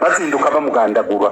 bazinduka bamugandagura.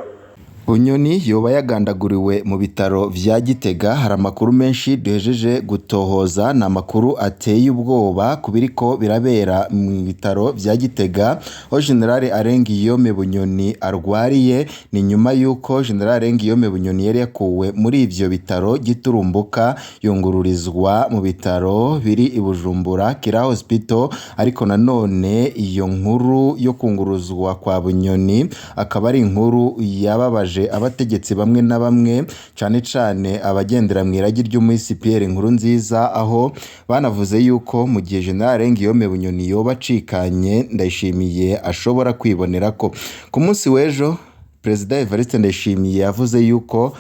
Bunyoni yoba yagandaguriwe mu bitaro vya Gitega. Hari amakuru menshi duhejeje gutohoza, na makuru ateye ubwoba kubiriko birabera mu bitaro vya Gitega aho General Arengiyome Bunyoni arwariye. Ni nyuma yuko General Arengiyome Bunyoni yari yakuwe muri ivyo bitaro giturumbuka yungururizwa mu bitaro biri i Bujumbura Kira Hospital, ariko nanone iyo nkuru yo kunguruzwa kwa Bunyoni akaba ari inkuru yababaje abategetsi bamwe na bamwe, cyane cyane abagendera mu iragi ry'umuhisi Pierre Nkurunziza, aho banavuze yuko mu gihe General Arengiyome Bunyoni yoba acikanye Ndayishimiye ashobora kwibonera ko ku munsi w'ejo Perezida Evariste Ndayishimiye yavuze yuko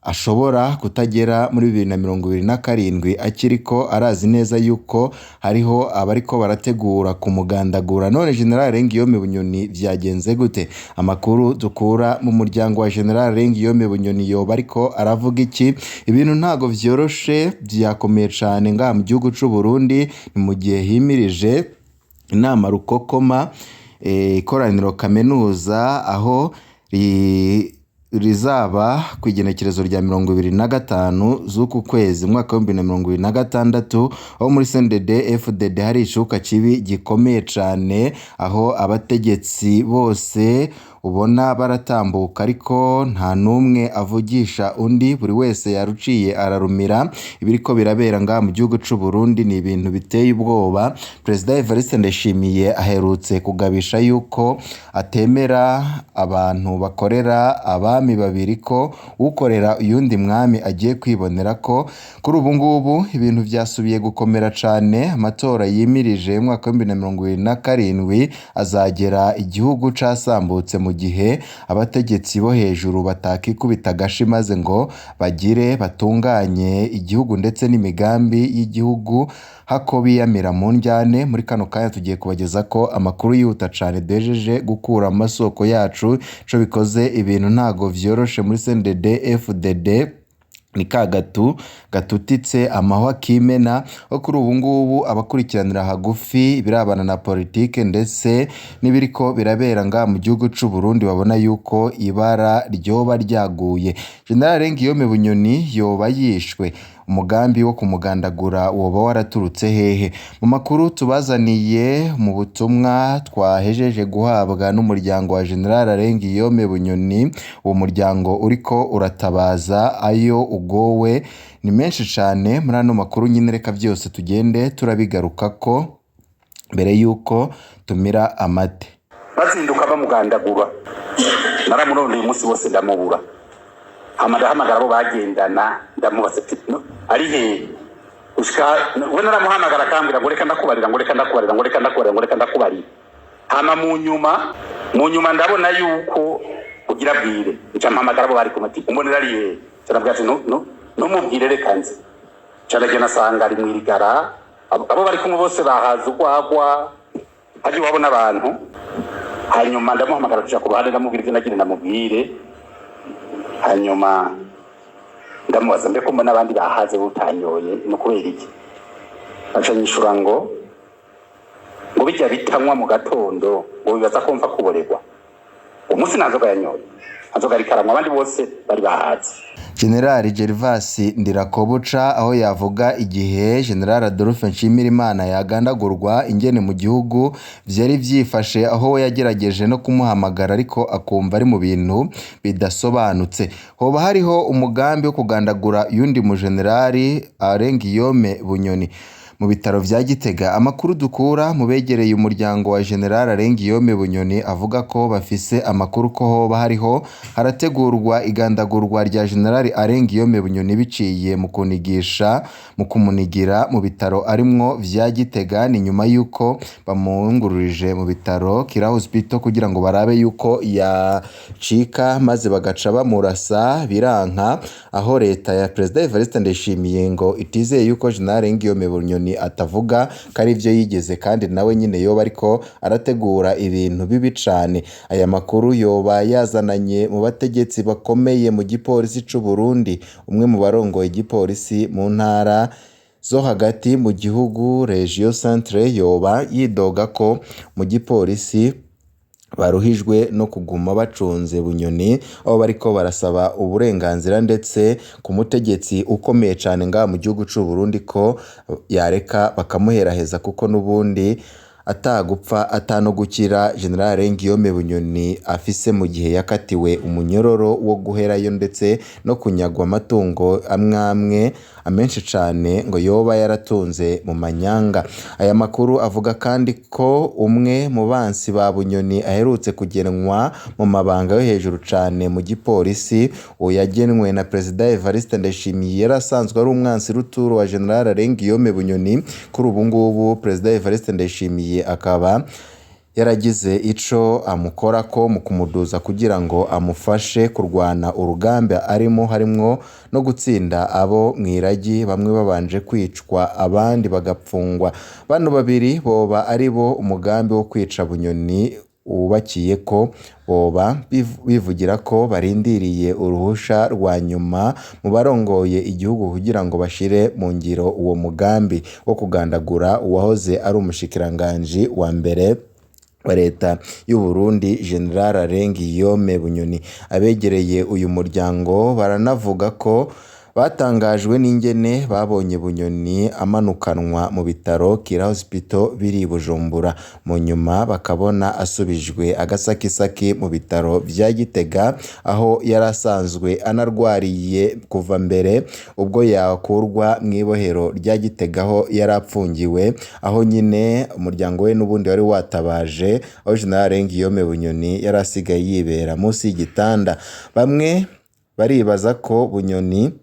ashobora kutagera muri 2027 akiriko arazi neza yuko hariho abariko barategura kumugandagura. None General Arengiyome Bunyoni vyagenze gute? Amakuru dukura mu muryango wa General Arengiyome Bunyoni yoba ariko aravuga iki? Ibintu ntago vyoroshe, vyakomeye cane ngaha mu gihugu c'u Burundi. Ni mu gihe himirije inama rukokoma ikoraniro kaminuza aho rizaba ku igenekerezo rya 25 z'uku kwezi mwaka wa 2026 aho muri CNDD FDD hari ishuka kibi gikomeye cane, aho abategetsi bose ubona baratambuka ariko nta numwe avugisha undi, buri wese yaruciye ararumira. Ibiriko birabera ngaha mu gihugu c'u Burundi ni ibintu biteye ubwoba. Perezida Evariste Ndayishimiye aherutse kugabisha yuko atemera abantu bakorera abami babiri, ko ukorera uyundi mwami agiye kwibonera ko. Kuri ubu ngubu ibintu vyasubiye gukomera cane. Amatora yimirije mu mwaka wa 2027 azagera igihugu casambutse mu gihe abategetsi bo hejuru batakikubita agashi maze ngo bagire batunganye igihugu ndetse n'imigambi y'igihugu hako biyamira mu njyane. Muri kano kanya tugiye kubageza ko amakuru yihuta cane dejeje gukura mu masoko yacu co bikoze ibintu ntago vyoroshe muri CNDD FDD. Ni kagatu gatutitse amahwa kimena ho kuri ubu ngubu abakurikiranira hagufi birabana na politike ndetse nibiriko birabera nga mu gihugu c'u Burundi babona yuko ibara ryoba ryaguye. General Arengiyome Bunyoni yoba yishwe, umugambi wo kumugandagura woba waraturutse hehe? Mu makuru tubazaniye mu butumwa twahejeje guhabwa n'umuryango wa General Arengiyome Bunyoni, uwo muryango uriko uratabaza ayo ugowe ni menshi cane. Muri ano makuru nyine reka vyose tugende turabigaruka ko mbere yuko tumira amate. Bazinduka bamugandagura, naramurondeye umunsi wose ndamubura. Hamagara abo bagendana ndamubaza no ari he ushika we naramuhamagara akambwira ngo reka ndakubarira hama mu nyuma ndabona yuko ugira bwire nca mpamagara abo bari kumati umbonera ari he cyarabwira ati no mubwire reka nzi cyaraje nasanga ari mwirigara abo bari kumwe bose bahaza ugwagwa haje wabona abantu. Hanyuma ndamuhamagara kuja ku ruhande ndamubwira ivyo nagira ndamubwire. Hanyuma ndamubaza mbe ko mbona abandi bahaze butanyoye no kubera iki? Aca nyishura ngo bijya bitanywa mu gatondo ngo bibaza ko mva kuboregwa. Umunsi nazoga yanyoye azoga rikaramwa abandi bose bari bahaze. General Gervas Ndirakobuca aho yavuga igihe General Adolphe Nshimirimana yagandagurwa ingene mu gihugu vyari vyifashe, aho yagerageje no kumuhamagara ariko akumva ari mu bintu bidasobanutse. Hoba hariho umugambi wo kugandagura yundi mu General Arengiyome Bunyoni mu bitaro vya Gitega. Amakuru dukura mu begereye umuryango wa General Arengiyome Bunyoni avuga ko bafise amakuru ko hoba hariho harategurwa igandagurwa rya General Arengiyome Bunyoni biciye mu kumunigira mu bitaro arimwo vya Gitega. Ni nyuma yuko bamungururije mu bitaro Kira Hospital kugira ngo barabe yuko yacika maze bagaca bamurasa biranka, aho leta ya Perezida Evariste Ndayishimiye ngo itizeye yuko General Arengiyome Bunyoni atavuga kari ivyo yigeze, kandi nawe nyine yoba ariko arategura ibintu bibi cane. Aya makuru yoba yazananye mu bategetsi bakomeye mu gipolisi c'u Burundi. Umwe mu barongoye igipolisi mu ntara zo hagati mu gihugu Region Centre yoba yidoga ko mu gipolisi baruhijwe no kuguma bacunze Bunyoni, aho bariko barasaba uburenganzira ndetse ku mutegetsi ukomeye cyane ngaha mu gihugu cy'u Burundi ko yareka bakamuheraheza, kuko n'ubundi atagupfa atano gukira General Guillaume Bunyoni afise mu gihe yakatiwe umunyororo wo guherayo ndetse no kunyagwa amatungo amwe amenshi cyane ngo yoba yaratunze mu manyanga. Aya makuru avuga kandi ko umwe mu bansi ba Bunyoni aherutse kugenwa mu mabanga yo hejuru cyane mu gipolisi, yagenwe na Perezida Evariste Ndayishimiye, yarasanzwe ari umwansi ruturo wa General Guillaume Bunyoni. Kuri ubu ngubu Perezida Evariste Ndayishimiye akaba yaragize ico amukora ko mu kumuduza kugira ngo amufashe kurwana urugamba arimo, harimwo no gutsinda abo mwiragi, bamwe babanje kwicwa abandi bagapfungwa. Bano babiri boba ari bo umugambi wo kwica Bunyoni wubakiye ko, boba bivugira ko barindiriye uruhusha rwa nyuma mu barongoye igihugu kugira ngo bashire mu ngiro uwo mugambi wo kugandagura uwahoze ari umushikiranganji wa mbere wa leta y'u Burundi General Guillaume Bunyoni. Abegereye uyu muryango baranavuga ko batangajwe n'ingene babonye Bunyoni amanukanwa mu bitaro Kira Hospital biri Bujumbura, mu nyuma bakabona asubijwe agasakisaki mu bitaro vya Gitega, aho yarasanzwe anarwariye kuva mbere ubwo yakurwa mw'ibohero rya Gitega aho yarapfungiwe, aho nyine umuryango we n'ubundi wari watabaje, aho General Guillaume Bunyoni yarasigaye yibera munsi y'igitanda. Bamwe baribaza ko Bunyoni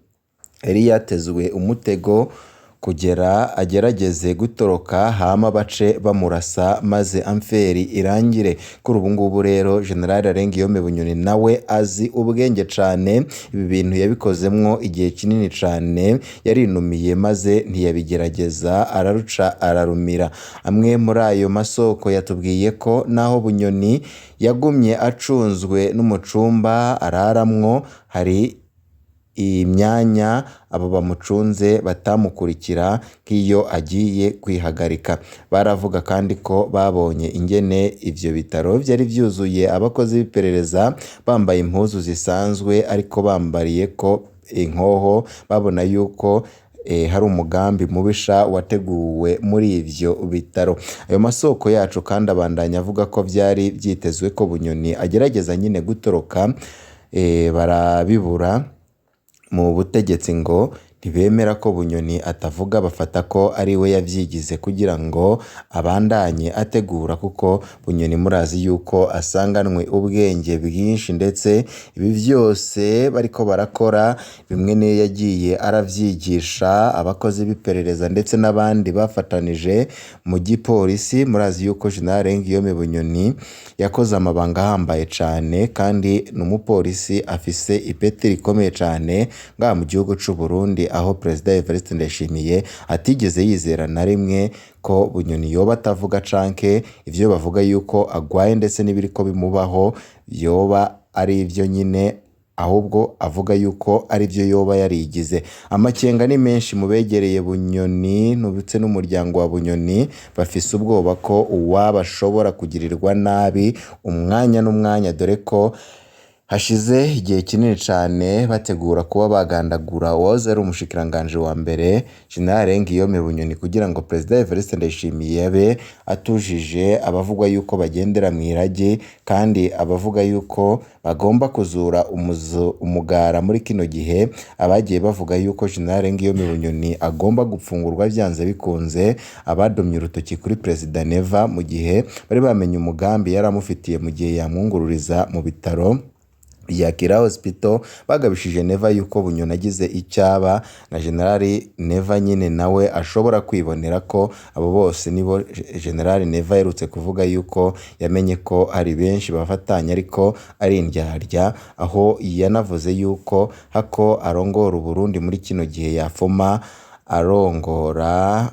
yari yatezwe umutego kugera agerageze gutoroka hama bace bamurasa maze amferi irangire. Kuri ubu ngubu rero General Guillaume Bunyoni nawe azi ubwenge cane, ibi bintu yabikozemwo igihe kinini cane, yarinumiye maze ntiyabigerageza, araruca ararumira. Amwe muri ayo masoko yatubwiye ko naho Bunyoni yagumye acunzwe n'umucumba araramwo, hari imyanya abo bamucunze batamukurikira nk'iyo agiye kwihagarika. Baravuga kandi ko babonye ingene ivyo bitaro vyari vyuzuye abakozi b'iperereza bambaye impuzu zisanzwe ariko bambariye ko inkoho, babona yuko hari umugambi mubisha wateguwe muri ivyo bitaro. Ayo masoko yacu kandi abandanya avuga ko vyari vyitezwe ko Bunyoni agerageza nyine gutoroka, barabibura mu butegetsi ngo ntibemera ko Bunyoni atavuga, bafata ko ari we yavyigize kugira ngo abandanye ategura, kuko Bunyoni murazi yuko asanganwe ubwenge bwinshi, ndetse ibi vyose bariko barakora bimwe ne yagiye aravyigisha abakozi b'iperereza ndetse n'abandi bafatanije mu gipolisi. Murazi yuko General Guillaume Bunyoni yakoze amabanga ahambaye cane kandi n'umupolisi afise ipeti rikomeye cane ngaha mu gihugu c'u Burundi, aho Perezida Evariste Ndayishimiye atigeze yizera na rimwe ko Bunyoni yoba atavuga canke ivyo bavuga yuko agwaye ndetse n'ibiriko bimubaho yoba ari ivyo nyine, ahubwo avuga yuko ari byo yoba yarigize. Amakenga ni menshi mu begereye Bunyoni ndetse n'umuryango wa Bunyoni, bafise ubwoba ko uwabashobora kugirirwa nabi umwanya n'umwanya, dore ko hashize igihe kinini cyane bategura kuba bagandagura uwahoze ari umushikiranganje wa mbere General Guillaume Bunyoni, kugira ngo Perezida Evariste Ndayishimiye yabe atujije abavugwa yuko bagendera mwirage, kandi abavuga yuko bagomba kuzura umugara muri kino gihe, abagiye bavuga yuko General Guillaume Bunyoni agomba gupfungurwa byanze bikunze, abadomye urutoki kuri Perezida Neva mu gihe bari bamenye umugambi yaramufitiye mu gihe yamwungururiza mu bitaro ya Kira Hospital, bagabishije Neva yuko Bunyoni agize icyaba na General Neva nyine nawe ashobora kwibonera ko abo bose nibo General Neva yerutse kuvuga yuko yamenye ko hari benshi bafatanya ariko ari indyarya, aho yanavuze yuko hako arongora Burundi muri kino gihe yafoma arongora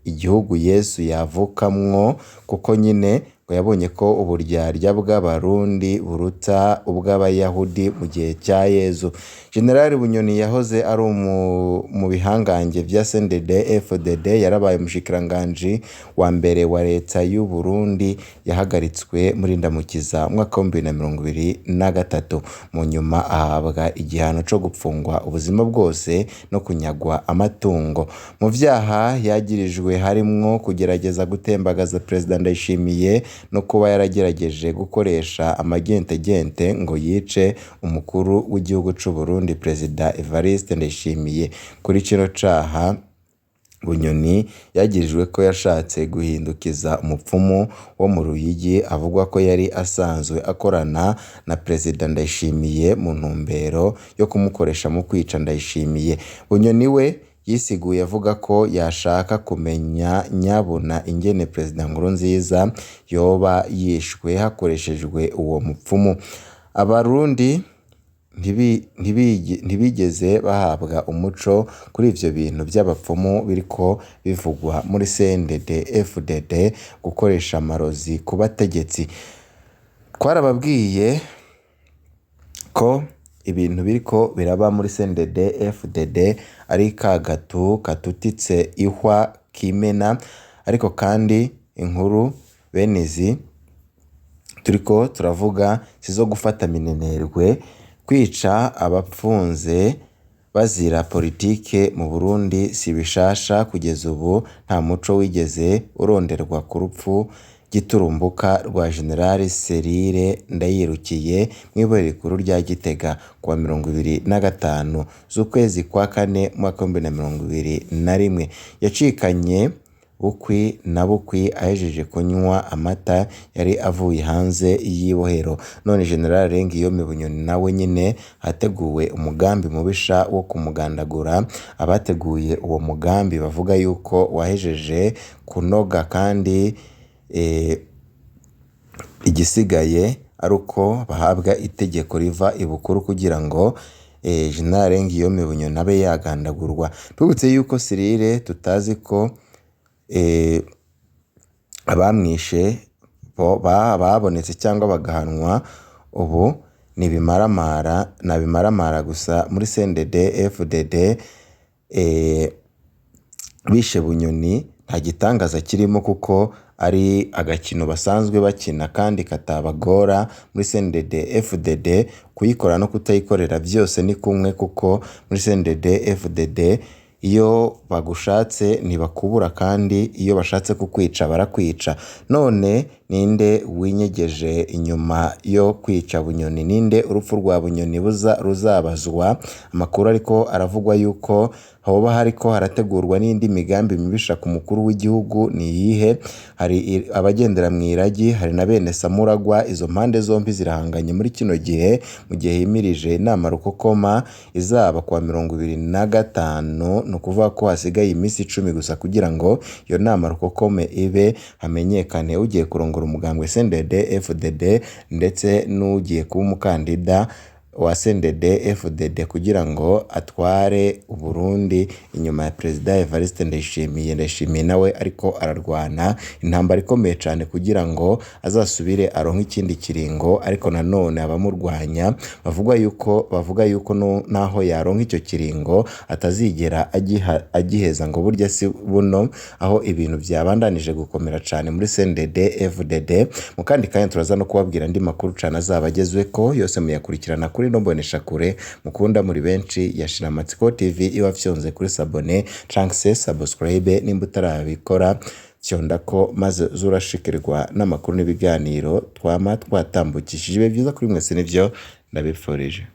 igihugu Yesu yavukamwo, kuko nyine ngo yabonye ko uburyarya bw'abarundi buruta ubw'abayahudi mu gihe cya Yezu. General Bunyoni yahoze ari mu bihangange vya CNDD-FDD yarabaye umushikiranganji wa mbere wa leta y'u Burundi yahagaritswe muri Ndamukiza mwaka wa 2023. Mu nyuma ahabwa igihano co gupfungwa ubuzima bwose no kunyagwa amatungo. Mu vyaha yagirijwe harimwo kugerageza gutembagaza President Ndayishimiye no kuba yaragerageje gukoresha amagentegente ngo yice umukuru w'igihugu c'u Burundi President Evariste Ndayishimiye. Kuri kino caha Bunyoni yagirijwe ko yashatse guhindukiza umupfumu wo mu Ruyigi avugwa ko yari asanzwe akorana na President Ndayishimiye mu ntumbero yo kumukoresha mu kwica Ndayishimiye. Bunyoni we yisiguye avuga ko yashaka kumenya nyabona ingene President Nkurunziza yoba yishwe hakoreshejwe uwo mupfumu. Abarundi ntibigeze bahabwa umuco kuri ivyo bintu by'abapfumu biriko bivugwa muri CNDD-FDD gukoresha amarozi ku bategetsi. Twarababwiye ko ibintu biriko biraba muri CNDD-FDD ari kagatu katutitse ihwa kimena, ariko kandi inkuru benezi turiko turavuga sizo gufata minenerwe. Kwica abapfunze bazira politike mu Burundi si bishasha kugeza ubu. Nta muco wigeze uronderwa ku rupfu giturumbuka rwa General Serire Ndayirukiye mw'ibere rikuru rya Gitega kuwa 25 z'ukwezi kwa 4 mwaka wa 2021. Yacikanye bukwi na bukwi ahejeje kunywa amata yari avuye hanze y'ibohero. None General Ngiyome Bunyoni nawe nyine hateguwe umugambi mubisha wo kumugandagura. Abateguye uwo mugambi bavuga yuko wahejeje kunoga kandi igisigaye ari uko bahabwa itegeko riva ibukuru kugira ngo General Ngiyome Bunyoni abe yagandagurwa. Tubutse yuko Sirire tutazi ko abamwishe babonetse cyangwa bagahanwa ubu ni bimaramara gusa muri CNDD-FDD. Bishe Bunyoni nta gitangaza kirimo kuko ari agakino basanzwe bakina kandi katabagora muri CNDD-FDD. Kuyikora no kutayikorera byose ni kumwe kuko muri CNDD-FDD iyo bagushatse ntibakubura kandi iyo bashatse kukwica barakwica. None ninde winyegeje inyuma yo kwica Bunyoni? Ninde urupfu rwa Bunyoni ruzabazwa? Amakuru ariko aravugwa yuko hoba hariko harategurwa n'indi migambi mibisha ku mukuru w'igihugu. Ni yihe? Hari abagendera mwiragi, hari na bene Samuragwa. Izo mpande zombi zirahanganye muri kino gihe mu gihe himirije inama rukokoma izaba kwa 25. No kuvuga ko hasigaye iminsi 10 gusa kugira ngo iyo nama rukokome ibe hamenyekane ugiye kurongora umugambwe CNDD-FDD ndetse n'ugiye kuba umukandida wa CNDD-FDD kugira ngo atware Uburundi inyuma ya President Evariste Ndayishimiye. Ndayishimiye nawe ariko ararwana intambara ikomeye cyane kugira ngo azasubire aronka ikindi kiringo, ariko nanone abamurwanya bavuga yuko naho yaronka icyo kiringo atazigera agiheza ngo burya si buno, aho ibintu byabandanije gukomera cyane muri CNDD-FDD. Mu kandi kanya turaza no kubabwira andi makuru cyane azabagezwe ko yose muyakurikirana kuri Mboneshakure mukunda muri benshi ya Shiramatsiko TV. Iwa fyonze kuri sabone canke subscribe nimba utarabikora fyonda ko maze zurashikirwa n'amakuru n'ibiganiro twama twatambukishije. Bibe byiza kuri mwese nivyo ndabifurije.